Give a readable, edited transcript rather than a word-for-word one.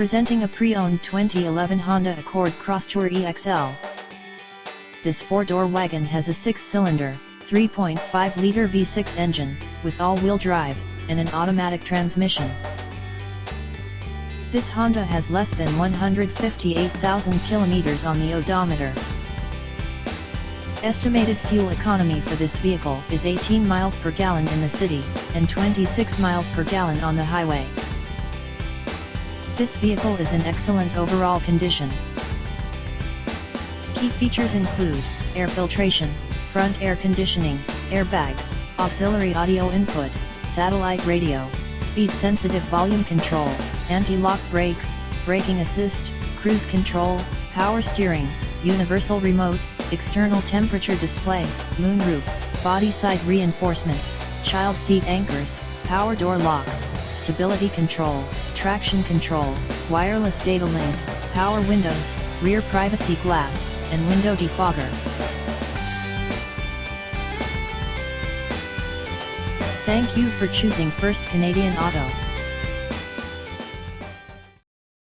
Presenting a pre-owned 2011 Honda Accord Crosstour EXL. This four-door wagon has a six-cylinder, 3.5-liter V6 engine, with all-wheel drive, and an automatic transmission. This Honda has less than 158,000 kilometers on the odometer. Estimated fuel economy for this vehicle is 18 miles per gallon in the city, and 26 miles per gallon on the highway. This vehicle is in excellent overall condition. Key features include air filtration, front air conditioning, airbags, auxiliary audio input, satellite radio, speed-sensitive volume control, anti-lock brakes, braking assist, cruise control, power steering, universal remote, external temperature display, moonroof, body side reinforcements, child seat anchors, power door locks, stability control, traction control, wireless data link, power windows, rear privacy glass, and window defogger. Thank you for choosing First Canadian Auto.